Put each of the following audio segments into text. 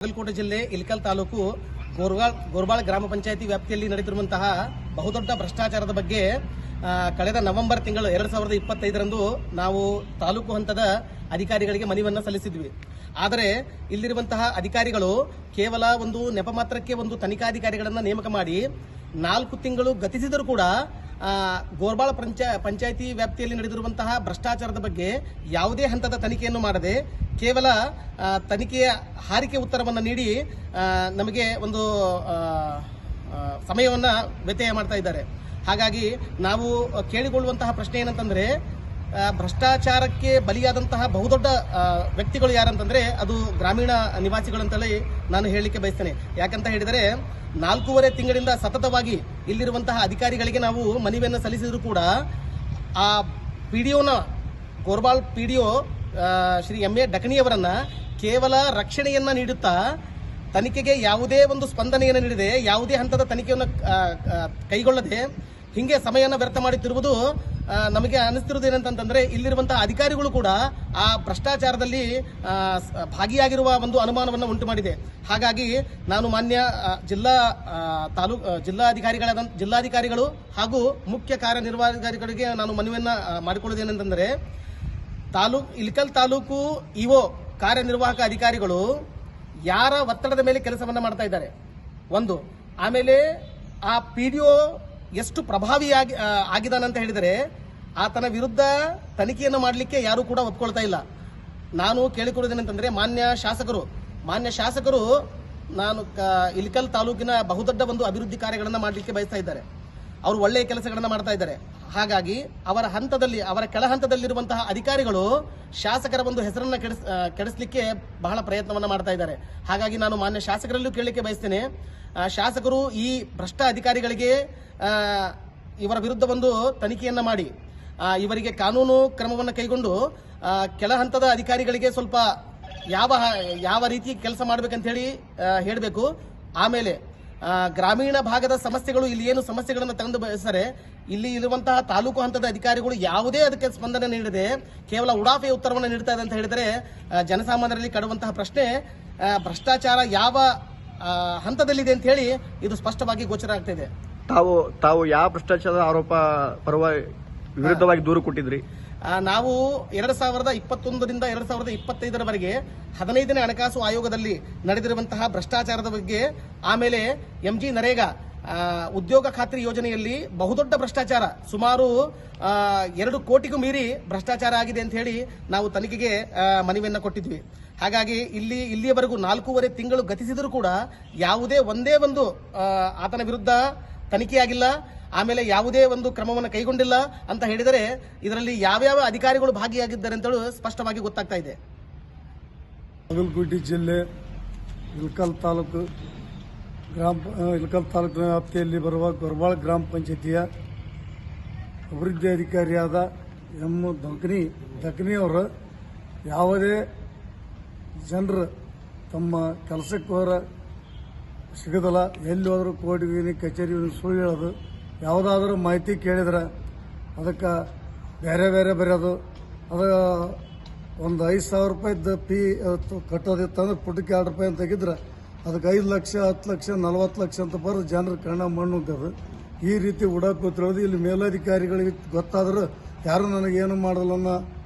ಬಾಗಲಕೋಟೆ ಜಿಲ್ಲೆ ಇಳಕಲ್ ತಾಲೂಕು ಗೋರ್ಬಾಳ್ ಗ್ರಾಮ ಪಂಚಾಯಿತಿ ವ್ಯಾಪ್ತಿಯಲ್ಲಿ ನಡೆದಿರುವಂತಹ ಬಹುದೊಡ್ಡ ಭ್ರಷ್ಟಾಚಾರದ ಬಗ್ಗೆ ಕಳೆದ ನವೆಂಬರ್ ತಿಂಗಳು 2025ರಂದು ನಾವು ತಾಲೂಕು ಹಂತದ ಅಧಿಕಾರಿಗಳಿಗೆ ಮನವಿಯನ್ನು ಸಲ್ಲಿಸಿದ್ವಿ. ಆದರೆ ಇಲ್ಲಿರುವಂತಹ ಅಧಿಕಾರಿಗಳು ಕೇವಲ ಒಂದು ನೆಪ ಮಾತ್ರಕ್ಕೆ ಒಂದು ತನಿಖಾಧಿಕಾರಿಗಳನ್ನು ನೇಮಕ ಮಾಡಿ 4 ತಿಂಗಳು ಗತಿಸಿದರೂ ಕೂಡ ಗೋರ್ಬಾಳ್ ಪಂಚಾಯಿತಿ ವ್ಯಾಪ್ತಿಯಲ್ಲಿ ನಡೆದಿರುವಂತಹ ಭ್ರಷ್ಟಾಚಾರದ ಬಗ್ಗೆ ಯಾವುದೇ ಹಂತದ ತನಿಖೆಯನ್ನು ಮಾಡದೆ ಕೇವಲ ತನಿಖೆಯ ಹಾರಿಕೆ ಉತ್ತರವನ್ನು ನೀಡಿ ನಮಗೆ ಒಂದು ಸಮಯವನ್ನು ವ್ಯತ್ಯಯ ಮಾಡ್ತಾ ಇದ್ದಾರೆ. ಹಾಗಾಗಿ ನಾವು ಕೇಳಿಕೊಳ್ಳುವಂತಹ ಪ್ರಶ್ನೆ ಏನಂತಂದ್ರೆ, ಭ್ರಷ್ಟಾಚಾರಕ್ಕೆ ಬಲಿಯಾದಂತಹ ಬಹುದೊಡ್ಡ ವ್ಯಕ್ತಿಗಳು ಯಾರಂತಂದ್ರೆ ಅದು ಗ್ರಾಮೀಣ ನಿವಾಸಿಗಳಂತಲೇ ನಾನು ಹೇಳಲಿಕ್ಕೆ ಬಯಸ್ತೇನೆ. ಯಾಕಂತ ಹೇಳಿದರೆ 4.5 ತಿಂಗಳಿಂದ ಸತತವಾಗಿ ಇಲ್ಲಿರುವಂತಹ ಅಧಿಕಾರಿಗಳಿಗೆ ನಾವು ಮನವಿಯನ್ನು ಸಲ್ಲಿಸಿದ್ರು ಕೂಡ ಆ ಪಿಡಿಒನ ಗೋರ್ಬಾಳ್ ಪಿಡಿಒ ಶ್ರೀ ಎಂ.ಎ. ಡಕಣಿಯವರನ್ನ ಕೇವಲ ರಕ್ಷಣೆಯನ್ನ ನೀಡುತ್ತಾ ತನಿಖೆಗೆ ಯಾವುದೇ ಒಂದು ಸ್ಪಂದನೆಯನ್ನು ನೀಡದೆ ಯಾವುದೇ ಹಂತದ ತನಿಖೆಯನ್ನು ಕೈಗೊಳ್ಳದೆ ಹಿಂಗೆ ಸಮಯವನ್ನು ವ್ಯರ್ಥ ಮಾಡುತ್ತಿರುವುದು ನಮಗೆ ಅನಿಸ್ತಿರುವುದು ಏನಂತಂದ್ರೆ ಇಲ್ಲಿರುವಂತಹ ಅಧಿಕಾರಿಗಳು ಕೂಡ ಆ ಭ್ರಷ್ಟಾಚಾರದಲ್ಲಿ ಭಾಗಿಯಾಗಿರುವ ಒಂದು ಅನುಮಾನವನ್ನು ಉಂಟು ಮಾಡಿದೆ. ಹಾಗಾಗಿ ನಾನು ಮಾನ್ಯ ಜಿಲ್ಲಾಧಿಕಾರಿಗಳು ಹಾಗೂ ಮುಖ್ಯ ಕಾರ್ಯನಿರ್ವಾಹಕಾಧಿಕಾರಿಗೆ ನಾನು ಮನವಿಯನ್ನ ಮಾಡಿಕೊಳ್ಳುವುದೇನೆಂತಂದ್ರೆ, ಇಳಕಲ್ ತಾಲೂಕು ಇಒ ಕಾರ್ಯನಿರ್ವಾಹಕ ಅಧಿಕಾರಿಗಳು ಯಾರ ಒತ್ತಡದ ಮೇಲೆ ಕೆಲಸವನ್ನ ಮಾಡ್ತಾ ಇದ್ದಾರೆ ಒಂದು, ಆಮೇಲೆ ಆ ಪಿಡಿಒ ಎಷ್ಟು ಪ್ರಭಾವಿಯಾಗಿ ಆಗಿದಾನಂತ ಹೇಳಿದರೆ ಆತನ ವಿರುದ್ಧ ತನಿಖೆಯನ್ನು ಮಾಡಲಿಕ್ಕೆ ಯಾರು ಕೂಡ ಒಪ್ಕೊಳ್ತಾ ಇಲ್ಲ. ನಾನು ಕೇಳಿಕೊಳ್ಳುವುದೇನೆಂತಂದ್ರೆ, ಮಾನ್ಯ ಶಾಸಕರು ನಾನು ಇಳಕಲ್ ತಾಲೂಕಿನ ಬಹುದೊಡ್ಡ ಒಂದು ಅಭಿವೃದ್ಧಿ ಕಾರ್ಯಗಳನ್ನು ಮಾಡಲಿಕ್ಕೆ ಬಯಸ್ತಾ ಇದ್ದಾರೆ. ಅವರು ಒಳ್ಳೆಯ ಕೆಲಸಗಳನ್ನು ಮಾಡ್ತಾ ಇದ್ದಾರೆ. ಹಾಗಾಗಿ ಅವರ ಕೆಳ ಹಂತದಲ್ಲಿರುವಂತಹ ಅಧಿಕಾರಿಗಳು ಶಾಸಕರ ಒಂದು ಹೆಸರನ್ನ ಕೆಡಿಸಲಿಕ್ಕೆ ಬಹಳ ಪ್ರಯತ್ನವನ್ನ ಮಾಡ್ತಾ ಇದ್ದಾರೆ. ಹಾಗಾಗಿ ನಾನು ಮಾನ್ಯ ಶಾಸಕರಲ್ಲೂ ಕೇಳಲಿಕ್ಕೆ ಬಯಸ್ತೇನೆ, ಶಾಸಕರು ಈ ಭ್ರಷ್ಟ ಅಧಿಕಾರಿಗಳಿಗೆ ಇವರ ವಿರುದ್ಧ ಒಂದು ತನಿಖೆಯನ್ನ ಮಾಡಿ ಇವರಿಗೆ ಕಾನೂನು ಕ್ರಮವನ್ನು ಕೈಗೊಂಡು ಕೆಳ ಹಂತದ ಅಧಿಕಾರಿಗಳಿಗೆ ಸ್ವಲ್ಪ ಯಾವ ರೀತಿ ಕೆಲಸ ಮಾಡಬೇಕಂತ ಹೇಳಬೇಕು. ಆಮೇಲೆ ಗ್ರಾಮೀಣ ಭಾಗದ ಸಮಸ್ಯೆಗಳು, ಇಲ್ಲಿ ಏನು ಸಮಸ್ಯೆಗಳನ್ನು ತಂದು ಬಯಸ್ತಾರೆ, ಇಲ್ಲಿ ಇರುವಂತಹ ತಾಲೂಕು ಹಂತದ ಅಧಿಕಾರಿಗಳು ಯಾವುದೇ ಅದಕ್ಕೆ ಸ್ಪಂದನೆ ನೀಡದೆ ಕೇವಲ ಉಡಾಫೆಯ ಉತ್ತರವನ್ನು ನೀಡ್ತಾ ಇದೆ ಅಂತ ಹೇಳಿದರೆ ಜನಸಾಮಾನ್ಯರಲ್ಲಿ ಕಾಡುವಂತಹ ಪ್ರಶ್ನೆ, ಭ್ರಷ್ಟಾಚಾರ ಯಾವ ಹಂತದಲ್ಲಿದೆ ಅಂತ ಹೇಳಿ ಇದು ಸ್ಪಷ್ಟವಾಗಿ ಗೋಚರ ಆಗ್ತಿದೆ. ತಾವು ಯಾವ ಭ್ರಷ್ಟಾಚಾರದ ಆರೋಪ ವಿರುದ್ಧವಾಗಿ ದೂರು ಕೊಟ್ಟಿದ್ರಿ? ನಾವು 2021ರಿಂದ 2025ರವರೆಗೆ 15ನೇ ಹಣಕಾಸು ಆಯೋಗದಲ್ಲಿ ನಡೆದಿರುವಂತಹ ಭ್ರಷ್ಟಾಚಾರದ ಬಗ್ಗೆ, ಆಮೇಲೆ MG ನರೇಗಾ ಉದ್ಯೋಗ ಖಾತ್ರಿ ಯೋಜನೆಯಲ್ಲಿ ಬಹುದೊಡ್ಡ ಭ್ರಷ್ಟಾಚಾರ, ಸುಮಾರು 2 ಕೋಟಿಗೂ ಮೀರಿ ಭ್ರಷ್ಟಾಚಾರ ಆಗಿದೆ ಅಂತ ಹೇಳಿ ನಾವು ತನಿಖೆಗೆ ಮನವಿಯನ್ನ ಕೊಟ್ಟಿದ್ವಿ. ಹಾಗಾಗಿ ಇಲ್ಲಿಯವರೆಗೂ 4.5 ತಿಂಗಳು ಗತಿಸಿದರೂ ಕೂಡ ಒಂದೇ ಒಂದು ಆತನ ವಿರುದ್ಧ ತನಿಖೆಯಾಗಿಲ್ಲ, ಆಮೇಲೆ ಯಾವುದೇ ಒಂದು ಕ್ರಮವನ್ನು ಕೈಗೊಂಡಿಲ್ಲ ಅಂತ ಹೇಳಿದರೆ ಇದರಲ್ಲಿ ಯಾವ್ಯಾವ ಅಧಿಕಾರಿಗಳು ಭಾಗಿಯಾಗಿದ್ದಾರೆ ಅಂತೇಳಿ ಸ್ಪಷ್ಟವಾಗಿ ಗೊತ್ತಾಗ್ತಾ ಇದೆ. ಬಾಗಲಕೋಟೆ ಜಿಲ್ಲೆ ಇಳಕಲ್ ತಾಲೂಕಿನ ವ್ಯಾಪ್ತಿಯಲ್ಲಿ ಬರುವ ಗೋರ್ಬಾಳ್ ಗ್ರಾಮ ಪಂಚಾಯಿತಿಯ ಅಭಿವೃದ್ಧಿ ಅಧಿಕಾರಿಯಾದ ಎಂ. ದಕನಿಯವರು ಯಾವುದೇ ಜನರು ತಮ್ಮ ಕೆಲಸಕ್ಕೆ ಹೋರ ಸಿಗೋದಿಲ್ಲ, ಎಲ್ಲಿ ಹೋದರೂ ಕೋರ್ಟ್ಗೆ ಕಚೇರಿ ಸುಳ್ಳು ಹೇಳೋದು, ಯಾವುದಾದ್ರೂ ಮಾಹಿತಿ ಕೇಳಿದ್ರೆ ಅದಕ್ಕೆ ಬೇರೆ ಬರೆಯೋದು, ಅದು ಒಂದು 5,000 ರೂಪಾಯಿದ ಫೀ ಕಟ್ಟೋದಿತ್ತಂದ್ರೆ ಪುಟಕ್ಕೆ 2 ರೂಪಾಯಿ ಅಂತ ತೆಗಿದ್ರೆ ಅದಕ್ಕೆ 5 ಲಕ್ಷ 10 ಲಕ್ಷ 40 ಲಕ್ಷ ಅಂತ ಬರೋದು ಜನರ ಕಣ್ಣ ಮಣ್ಣುಂಟದು. ಈ ರೀತಿ ಉಡಾಕೋತಿರೋದು ಇಲ್ಲಿ ಮೇಲಧಿಕಾರಿಗಳಿಗೆ ಗೊತ್ತಾದರೂ ಯಾರು ನನಗೇನು ಮಾಡಲ್ಲ ಅನ್ನೋ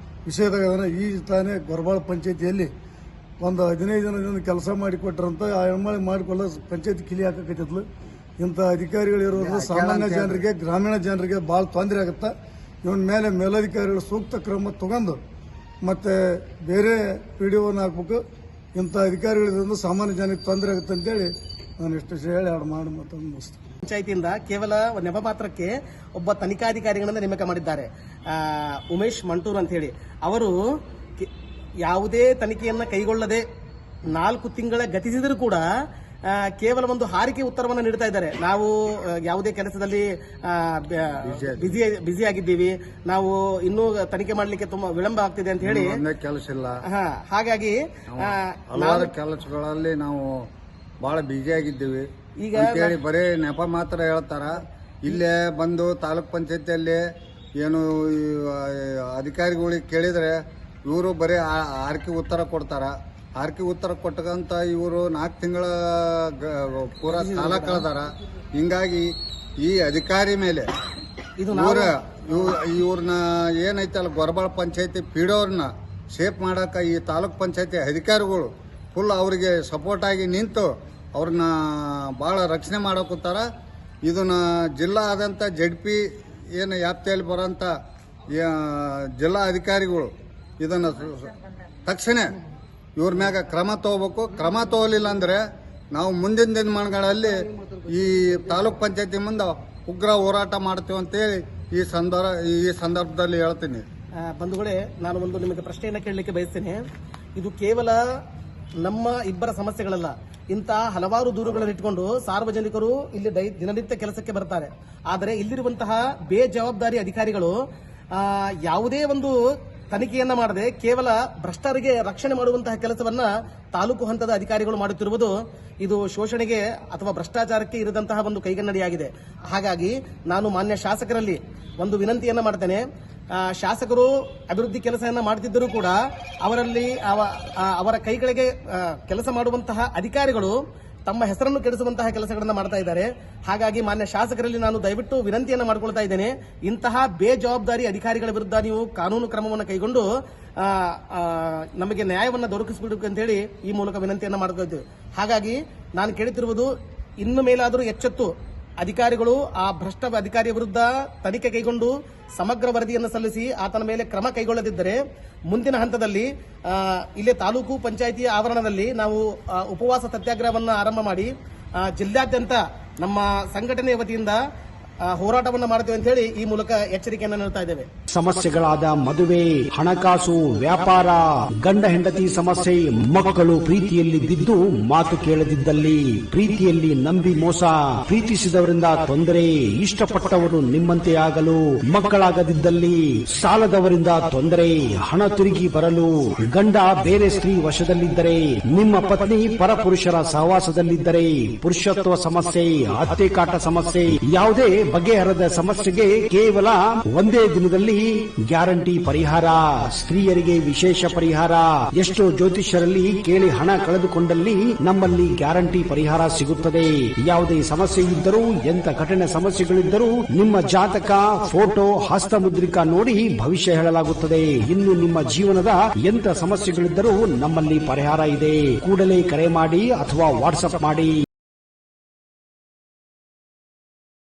ವಿಷಯದಾಗ ಈ ತಾನೇ ಗೋರ್ಬಾಳ್ ಪಂಚಾಯಿತಿಯಲ್ಲಿ ಒಂದು 15 ದಿನದಿಂದ ಕೆಲಸ ಮಾಡಿಕೊಟ್ರಂತ ಆ ಹೆಣ್ಮಳೆ ಮಾಡಿಕೊಳ್ಳೋ ಪಂಚಾಯತಿ ಕಿಲಿ ಹಾಕಕತ್ತಿದ್ಲು. ಇಂಥ ಅಧಿಕಾರಿಗಳಿರೋದು ಸಾಮಾನ್ಯ ಜನರಿಗೆ, ಗ್ರಾಮೀಣ ಜನರಿಗೆ ಭಾಳ ತೊಂದರೆ ಆಗುತ್ತೆ. ಇವನ ಮೇಲೆ ಮೇಲಧಿಕಾರಿಗಳು ಸೂಕ್ತ ಕ್ರಮ ತಗೊಂಡು ಮತ್ತೆ ಬೇರೆ ಪಿಡಿಒನ ಹಾಕ್ಬೇಕು. ಇಂಥ ಅಧಿಕಾರಿಗಳಿಂದ ಸಾಮಾನ್ಯ ಜನಕ್ಕೆ ತೊಂದರೆ ಆಗುತ್ತೆ ಅಂತೇಳಿ ನಾನು ಇಷ್ಟು ಹೇಳಿ ಮಾಡಿ ಮತ್ತೊಂದು ಮುಗಿಸ್ತೇನೆ. ಪಂಚಾಯಿತಿಯಿಂದ ಕೇವಲ ನೆಪ ಮಾತ್ರಕ್ಕೆ ಒಬ್ಬ ತನಿಖಾಧಿಕಾರಿಗಳನ್ನ ನೇಮಕ ಮಾಡಿದ್ದಾರೆ, ಉಮೇಶ್ ಮಂಟೂರ್ ಅಂತ ಹೇಳಿ. ಅವರು ಯಾವುದೇ ತನಿಖೆಯನ್ನ ಕೈಗೊಳ್ಳದೆ 4 ತಿಂಗಳ ಗತಿಸಿದರೂ ಕೂಡ ಕೇವಲ ಒಂದು ಹಾರಿಕೆ ಉತ್ತರವನ್ನು ನೀಡ್ತಾ ಇದ್ದಾರೆ. ನಾವು ಯಾವುದೇ ಕೆಲಸದಲ್ಲಿ ಬ್ಯುಸಿ ಆಗಿದ್ದೀವಿ, ನಾವು ಇನ್ನೂ ತನಿಖೆ ಮಾಡಲಿಕ್ಕೆ ತುಂಬಾ ವಿಳಂಬ ಆಗ್ತಿದೆ ಅಂತ ಹೇಳಿ ಕೆಲಸ ಇಲ್ಲ. ಹಾಗಾಗಿ ಹಲವಾರು ಕೆಲಸಗಳಲ್ಲಿ ನಾವು ಬಹಳ ಬ್ಯುಸಿ ಆಗಿದ್ದೀವಿ. ಈಗ ಬರೀ ನೆಪ ಮಾತ್ರ ಹೇಳ್ತಾರ. ಇಲ್ಲೇ ಬಂದು ತಾಲೂಕ್ ಪಂಚಾಯತಿಯಲ್ಲಿ ಏನು ಅಧಿಕಾರಿಗಳಿಗೆ ಕೇಳಿದ್ರೆ ಇವರು ಬರೀ ಆರ್ಕೆ ಉತ್ತರ ಕೊಡ್ತಾರ. ಆರ್ಕೆ ಉತ್ತರ ಕೊಟ್ಟಂತ ಇವರು 4 ತಿಂಗಳ ಪೂರಾ ಸಾಲ ಕಳೆದಾರ. ಹಿಂಗಾಗಿ ಈ ಅಧಿಕಾರಿ ಮೇಲೆ ಇವ್ರನ್ನ ಏನೈತಲ್ಲ ಗೊರಬಾಳ ಪಂಚಾಯತಿ ಪಿಡೋರ್ನ ಶೇಪ್ ಮಾಡಾಕ ಈ ತಾಲೂಕ್ ಪಂಚಾಯತಿ ಅಧಿಕಾರಿಗಳು ಫುಲ್ ಅವರಿಗೆ ಸಪೋರ್ಟ್ ಆಗಿ ನಿಂತು ಅವ್ರನ್ನ ಭಾಳ ರಕ್ಷಣೆ ಮಾಡಕತ್ತಾರ. ಇದನ್ನ ಜಿಲ್ಲಾ ಆದಂಥ ZP ಏನು ವ್ಯಾಪ್ತಿಯಲ್ಲಿ ಬರೋಂಥ ಜಿಲ್ಲಾ ಅಧಿಕಾರಿಗಳು ಇದನ್ನು ತಕ್ಷಣ ಇವ್ರ ಮ್ಯಾಗ ಕ್ರಮ ತಗೋಬೇಕು. ಕ್ರಮ ತಗೋಲಿಲ್ಲ ಅಂದ್ರೆ ನಾವು ಮುಂದಿನ ದಿನಮಾನಗಳಲ್ಲಿ ಈ ತಾಲೂಕ್ ಪಂಚಾಯತಿ ಮುಂದೆ ಉಗ್ರ ಹೋರಾಟ ಮಾಡ್ತೀವಿ ಅಂತೇಳಿ ಈ ಸಂದರ್ಭದಲ್ಲಿ ಹೇಳ್ತೀನಿ. ಬಂಧುಗಳೇ, ನಾನು ಒಂದು ನಿಮಗೆ ಪ್ರಶ್ನೆಯನ್ನು ಕೇಳಲಿಕ್ಕೆ ಬಯಸ್ತೇನೆ. ಇದು ಕೇವಲ ನಮ್ಮ ಇಬ್ಬರ ಸಮಸ್ಯೆಗಳಲ್ಲ. ಇಂತಹ ಹಲವಾರು ದೂರುಗಳನ್ನು ಇಟ್ಕೊಂಡು ಸಾರ್ವಜನಿಕರು ಇಲ್ಲಿ ದಿನನಿತ್ಯ ಕೆಲಸಕ್ಕೆ ಬರ್ತಾರೆ. ಆದರೆ ಇಲ್ಲಿರುವಂತಹ ಬೇಜವಾಬ್ದಾರಿ ಅಧಿಕಾರಿಗಳು ಯಾವುದೇ ಒಂದು ತನಿಖೆಯನ್ನ ಮಾಡದೆ ಕೇವಲ ಭ್ರಷ್ಟರಿಗೆ ರಕ್ಷಣೆ ಮಾಡುವಂತಹ ಕೆಲಸವನ್ನ ತಾಲೂಕು ಹಂತದ ಅಧಿಕಾರಿಗಳು ಮಾಡುತ್ತಿರುವುದು ಇದು ಶೋಷಣೆಗೆ ಅಥವಾ ಭ್ರಷ್ಟಾಚಾರಕ್ಕೆ ಇರದಂತಹ ಒಂದು ಕೈಗನ್ನಡಿಯಾಗಿದೆ. ಹಾಗಾಗಿ ನಾನು ಮಾನ್ಯ ಶಾಸಕರಲ್ಲಿ ಒಂದು ವಿನಂತಿಯನ್ನ ಮಾಡ್ತೇನೆ. ಶಾಸಕರು ಅಭಿವೃದ್ಧಿ ಕೆಲಸವನ್ನ ಮಾಡ್ತಿದ್ದರೂ ಕೂಡ ಅವರಲ್ಲಿ ಅವರ ಕೈಗಳಿಗೆ ಕೆಲಸ ಮಾಡುವಂತಹ ಅಧಿಕಾರಿಗಳು ತಮ್ಮ ಹೆಸರನ್ನು ಕೆಡಿಸುವಂತಹ ಕೆಲಸಗಳನ್ನ ಮಾಡ್ತಾ ಇದ್ದಾರೆ. ಹಾಗಾಗಿ ಮಾನ್ಯ ಶಾಸಕರಲ್ಲಿ ನಾನು ದಯವಿಟ್ಟು ವಿನಂತಿಯನ್ನು ಮಾಡಿಕೊಳ್ತಾ ಇದ್ದೇನೆ. ಇಂತಹ ಬೇಜವಾಬ್ದಾರಿ ಅಧಿಕಾರಿಗಳ ವಿರುದ್ಧ ನೀವು ಕಾನೂನು ಕ್ರಮವನ್ನು ಕೈಗೊಂಡು ನಮಗೆ ನ್ಯಾಯವನ್ನು ದೊರಕಿಸಬೇಕು ಅಂತ ಹೇಳಿ ಈ ಮೂಲಕ ವಿನಂತಿಯನ್ನು ಮಾಡಿಕೊಳ್ತೀವಿ. ಹಾಗಾಗಿ ನಾನು ಕೇಳುತ್ತಿರುವುದು, ಇನ್ನು ಮೇಲಾದರೂ ಎಚ್ಚೆತ್ತು ಅಧಿಕಾರಿಗಳು ಆ ಭ್ರಷ್ಟ ಅಧಿಕಾರಿಯ ವಿರುದ್ಧ ತನಿಖೆ ಕೈಗೊಂಡು ಸಮಗ್ರ ವರದಿಯನ್ನು ಸಲ್ಲಿಸಿ ಆತನ ಮೇಲೆ ಕ್ರಮ ಕೈಗೊಳ್ಳದಿದ್ದರೆ ಮುಂದಿನ ಹಂತದಲ್ಲಿ ಇಲ್ಲೇ ತಾಲೂಕು ಪಂಚಾಯಿತಿಯ ಆವರಣದಲ್ಲಿ ನಾವು ಉಪವಾಸ ಸತ್ಯಾಗ್ರಹವನ್ನು ಆರಂಭ ಮಾಡಿ ಜಿಲ್ಲಾದ್ಯಂತ ನಮ್ಮ ಸಂಘಟನೆಯ ವತಿಯಿಂದ ಹೋರಾಟವನ್ನು ಮಾಡ್ತೇವೆ ಅಂತ ಹೇಳಿ ಈ ಮೂಲಕ ಎಚ್ಚರಿಕೆಯನ್ನು ನೀಡ್ತಾ ಇದ್ದೇವೆ. ಸಮಸ್ಯೆಗಳಾದ ಮದುವೆ, ಹಣಕಾಸು, ವ್ಯಾಪಾರ, ಗಂಡ ಹೆಂಡತಿ ಸಮಸ್ಯೆ, ಮಕ್ಕಳು ಪ್ರೀತಿಯಲ್ಲಿ ಬಿದ್ದು ಮಾತು ಕೇಳದಿದ್ದಲ್ಲಿ, ಪ್ರೀತಿಯಲ್ಲಿ ನಂಬಿ ಮೋಸ, ಪ್ರೀತಿಸಿದವರಿಂದ ತೊಂದರೆ, ಇಷ್ಟಪಟ್ಟವರು ನಿಮ್ಮಂತೆ ಆಗಲು ಮಕ್ಕಳಾಗದಿದ್ದಲ್ಲಿ, ಸಾಲದವರಿಂದ ತೊಂದರೆ, ಹಣ ತಿರುಗಿ ಬರಲು, ಗಂಡ ಬೇರೆ ಸ್ತ್ರೀ ವಶದಲ್ಲಿದ್ದರೆ, ನಿಮ್ಮ ಪತ್ನಿ ಪರಪುರುಷರ ಸಹವಾಸದಲ್ಲಿದ್ದರೆ, ಪುರುಷತ್ವ ಸಮಸ್ಯೆ, ಅತ್ತೆ ಕಾಟ ಸಮಸ್ಯೆ, ಯಾವುದೇ ಬಗೆಹರದ ಸಮಸ್ಯೆಗೆ ಕೇವಲ ಒಂದೇ ದಿನದಲ್ಲಿ ಗ್ಯಾರಂಟಿ ಪರಿಹಾರ. ಸ್ತ್ರೀಯರಿಗೆ ವಿಶೇಷ ಪರಿಹಾರ. ಎಷ್ಟೋ ಜ್ಯೋತಿಷ್ಯರಲ್ಲಿ ಕೇಳಿ ಹಣ ಕಳೆದುಕೊಂಡಲ್ಲಿ ನಮ್ಮಲ್ಲಿ ಗ್ಯಾರಂಟಿ ಪರಿಹಾರ ಸಿಗುತ್ತದೆ. ಯಾವುದೇ ಸಮಸ್ಯೆ ಇದ್ದರೂ, ಎಂತ ಕಠಿಣ ಸಮಸ್ಯೆಗಳಿದ್ದರೂ ನಿಮ್ಮ ಜಾತಕ, ಫೋಟೋ, ಹಸ್ತಮುದ್ರಿಕಾ ನೋಡಿ ಭವಿಷ್ಯ ಹೇಳಲಾಗುತ್ತದೆ. ಇನ್ನು ನಿಮ್ಮ ಜೀವನದ ಎಂತ ಸಮಸ್ಯೆಗಳಿದ್ದರೂ ನಮ್ಮಲ್ಲಿ ಪರಿಹಾರ ಇದೆ. ಕೂಡಲೇ ಕರೆ ಮಾಡಿ ಅಥವಾ ವಾಟ್ಸ್ಆಪ್ ಮಾಡಿ.